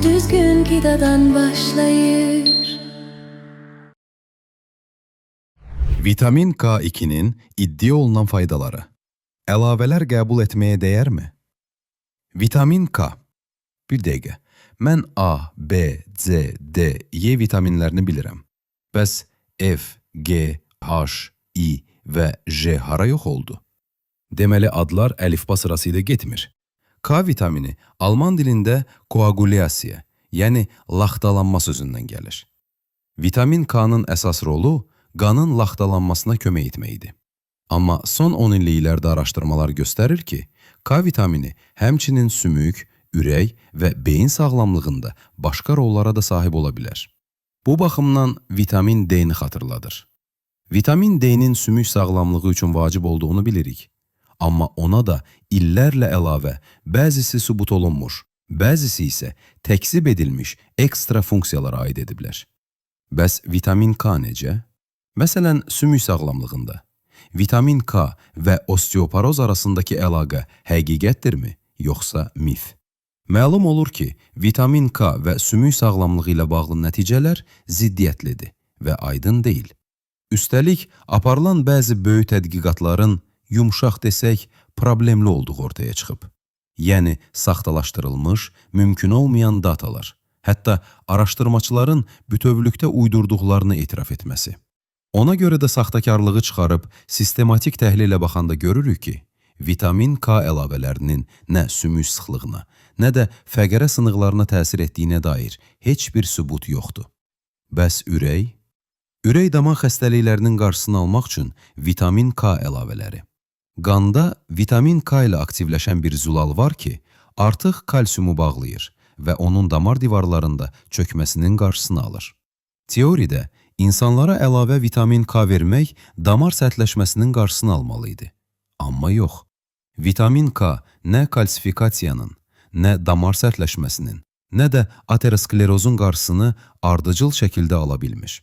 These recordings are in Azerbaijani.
düzgün qidadan başlayır. Vitamin K2'nin iddia olunan faydaları. Əlavələr qəbul etməyə dəyərmi? Vitamin K. Bir dəqiqə. Mən A, B, C, D, Y vitaminlərini bilirəm. Bəs F, G, H, I və J hara yox oldu? Deməli, adlar əlifba sırası ilə getmir. K vitamini Alman dilində koagulyasiya, yəni laxtalanma sözündən gəlir. Vitamin K-nın əsas rolu qanın laxtalanmasına kömək etməkdir. Amma son 10 illiklərdə araşdırmalar göstərir ki, K vitamini həmçinin sümük, ürək və beyin sağlamlığında başqa rollara da sahib ola bilər. Bu baxımdan vitamin D-ni xatırladır. Vitamin D-nin sümük sağlamlığı üçün vacib olduğunu bilirik. Amma ona da illərlə əlavə bəzisi sübut olunmuş, bəzisi isə təksib edilmiş ekstra funksiyalara aid ediblər. Bəs vitamin K necə? Məsələn, sümük sağlamlığında. Vitamin K və osteoporoz arasındakı əlaqə həqiqətdirmi, yoxsa mif? Məlum olur ki, vitamin K və sümük sağlamlığı ilə bağlı nəticələr ziddiyyətlidir və aydın deyil. Üstəlik, aparılan bəzi böyük tədqiqatların yumşaq desək, problemli olduğu ortaya çıxıb. Yəni, saxtalaşdırılmış, mümkün olmayan datalar, hətta araşdırmaçıların bütövlükdə uydurduqlarını etiraf etməsi. Ona görə də saxtakarlığı çıxarıb, sistematik təhlilə baxanda görürük ki, vitamin K əlavələrinin nə sümük sıxlığına, nə də fəqərə sınıqlarına təsir etdiyinə dair heç bir sübut yoxdur. Bəs ürək? Ürək damar xəstəliklərinin qarşısını almaq üçün vitamin K əlavələri. Qanda vitamin K ilə aktivləşən bir zülal var ki, artıq kalsiumu bağlayır və onun damar divarlarında çökməsinin qarşısını alır. Teoriyada, insanlara əlavə vitamin K vermək damar sərtləşməsinin qarşısını almalıydı. Amma yox. Vitamin K nə kalsifikasiyanın, nə damar sərtləşməsinin, nə də aterosklerozun qarşısını ardıcıl şəkildə ala bilmiş.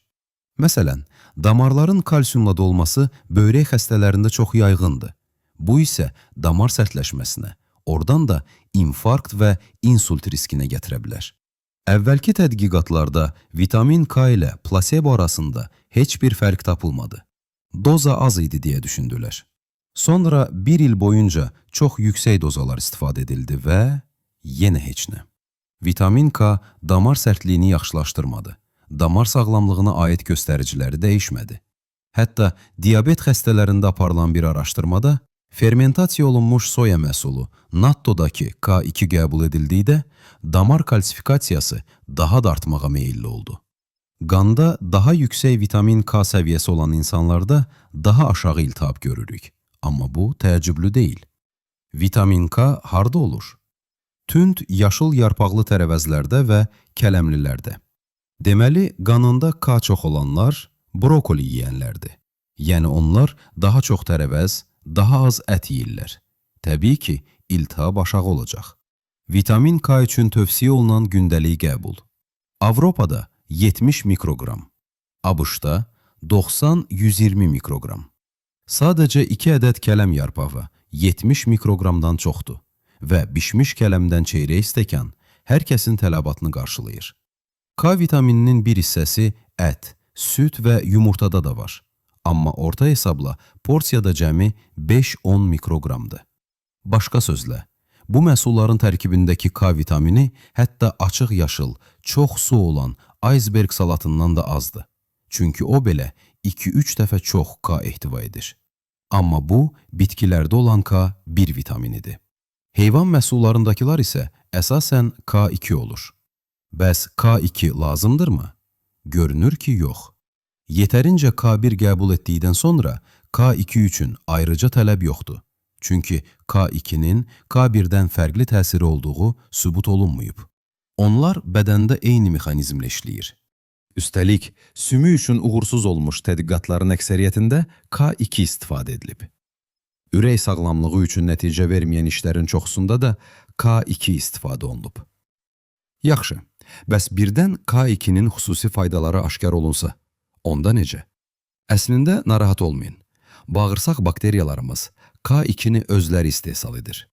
Məsələn, damarların kalsiumla dolması böyrək xəstələrində çox yayğındır. Bu isə damar sərtləşməsinə, oradan da infarkt və insult riskinə gətirə bilər. Əvvəlki tədqiqatlarda vitamin K ilə plasebo arasında heç bir fərq tapılmadı. Doza az idi deyə düşündülər. Sonra bir il boyunca çox yüksək dozalar istifadə edildi və yenə heç nə. Vitamin K damar sərtliyini yaxşılaşdırmadı. Damar sağlamlığına aid göstəriciləri dəyişmədi. Hətta diabet xəstələrində aparılan bir araşdırmada fermentasiya olunmuş soya məhsulu nattodakı K2 qəbul edildikdə damar kalsifikasiyası daha da artmağa meyilli oldu. Qanda daha yüksək vitamin K səviyyəsi olan insanlarda daha aşağı iltihab görürük. Amma bu təəccüblü deyil. Vitamin K harda olur? Tünd yaşıl yarpaqlı tərəvəzlərdə və kələmlilərdə. Deməli, qanında K çox olanlar brokoli yeyənlərdir. Yəni onlar daha çox tərəvəz, daha az ət yeyirlər. Təbii ki, iltihab aşağı olacaq. Vitamin K üçün tövsiyə olunan gündəlik qəbul. Avropada 70 mikroqram, ABŞ-da 90-120 mikroqram. Sadəcə 2 ədəd kələm yarpağı 70 mikroqramdan çoxdur və bişmiş kələmdən çeyrək stəkan hər kəsin tələbatını qarşılayır. K vitamininin bir hissəsi ət, süd və yumurtada da var. Amma orta hesabla porsiyada cəmi 5-10 mikroqramdır. Başqa sözlə, bu məhsulların tərkibindəki K vitamini hətta açıq yaşıl, çox su olan iceberg salatından da azdır. Çünki o belə 2-3 dəfə çox K ehtiva edir. Amma bu, bitkilərdə olan K1 vitaminidir. Heyvan məhsullarındakılar isə əsasən K2 olur. Bəs K2 lazımdırmı? Görünür ki, yox. Yetərincə K1 qəbul etdikdən sonra K2 üçün ayrıca tələb yoxdur. Çünki K2-nin K1-dən fərqli təsiri olduğu sübut olunmayıb. Onlar bədəndə eyni mexanizmlə işləyir. Üstəlik, sümük üçün uğursuz olmuş tədqiqatların əksəriyyətində K2 istifadə edilib. Ürək sağlamlığı üçün nəticə verməyən işlərin çoxsunda da K2 istifadə olunub. Yaxşı, bəs birdən K2-nin xüsusi faydaları aşkar olunsa, onda necə? Əslində narahat olmayın. Bağırsaq bakteriyalarımız K2-ni özləri istehsal edir.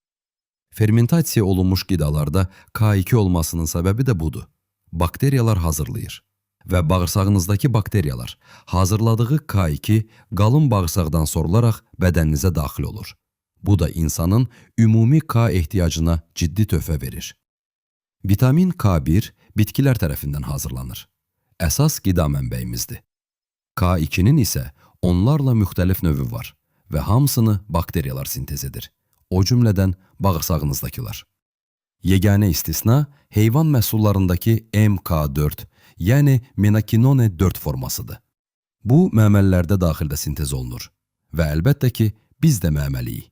Fermentasiya olunmuş qidalarda K2 olmasının səbəbi də budur. Bakteriyalar hazırlayır və bağırsağınızdakı bakteriyalar hazırladığı K2 qalın bağırsaqdan sorularaq bədəninizə daxil olur. Bu da insanın ümumi K ehtiyacına ciddi töhfə verir. Vitamin K1 bitkilər tərəfindən hazırlanır. Əsas qida mənbəyimizdir. K2-nin isə onlarla müxtəlif növü var və hamısını bakteriyalar sintez edir. O cümlədən bağırsağınızdakılar. Yeganə istisna heyvan məhsullarındakı MK4, yəni menakinone 4 formasıdır. Bu məməlilərdə daxildə sintez olunur və əlbəttə ki, biz də məməliyik.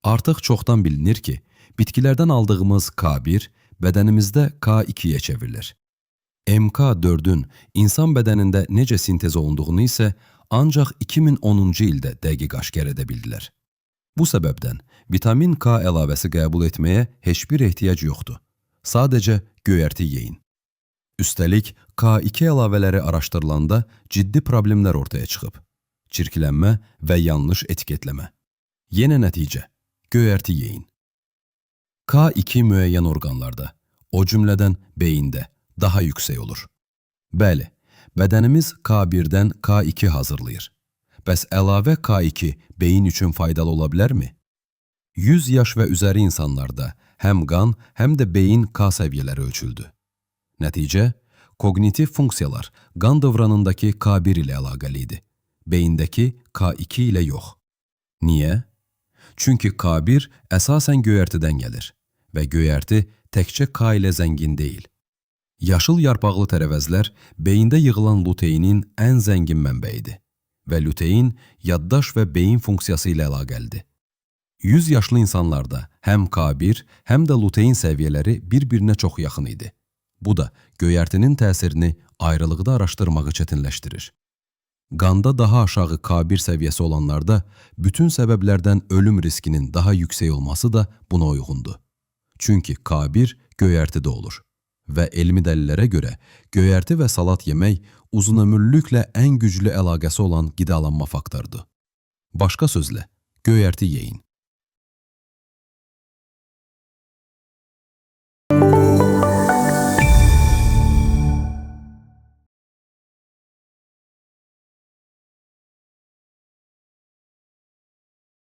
Artıq çoxdan bilinir ki, bitkilərdən aldığımız K1 bədənimizdə K2-yə çevrilir. MK4-ün insan bədənində necə sintez olunduğunu isə ancaq 2010-cu ildə dəqiq aşkar edə bildilər. Bu səbəbdən vitamin K əlavəsi qəbul etməyə heç bir ehtiyac yoxdur. Sadəcə göyərti yeyin. Üstəlik, K2 əlavələri araşdırılanda ciddi problemlər ortaya çıxıb. Çirklənmə və yanlış etiketləmə. Yenə nəticə, göyərti yeyin. K2 müəyyən orqanlarda, o cümlədən beyində daha yüksək olur. Bəli, bədənimiz K1-dən K2 hazırlayır. Bəs əlavə K2 beyin üçün faydalı ola bilərmi? 100 yaş və üzəri insanlarda həm qan, həm də beyin K səviyyələri ölçüldü. Nəticə, kognitiv funksiyalar qan dövranındakı K1 ilə əlaqəli idi. Beyindəki K2 ilə yox. Niyə? Çünki K1 əsasən göyərtidən gəlir və göyərti təkcə K ilə zəngin deyil. Yaşıl yarpaqlı tərəvəzlər beyində yığılan luteinin ən zəngin mənbəyidir və lutein yaddaş və beyin funksiyası ilə əlaqəlidir. 100 yaşlı insanlarda həm K1, həm də lutein səviyyələri bir-birinə çox yaxın idi. Bu da göyərtinin təsirini ayrılıqda araşdırmağı çətinləşdirir. Qanda daha aşağı K1 səviyyəsi olanlarda bütün səbəblərdən ölüm riskinin daha yüksək olması da buna uyğundur. Çünki K1 göyərtidə olur və elmi dəlillərə görə göyərti və salat yemək uzunömürlüklə ən güclü əlaqəsi olan qidalanma faktorudur. Başqa sözlə, göyərti yeyin.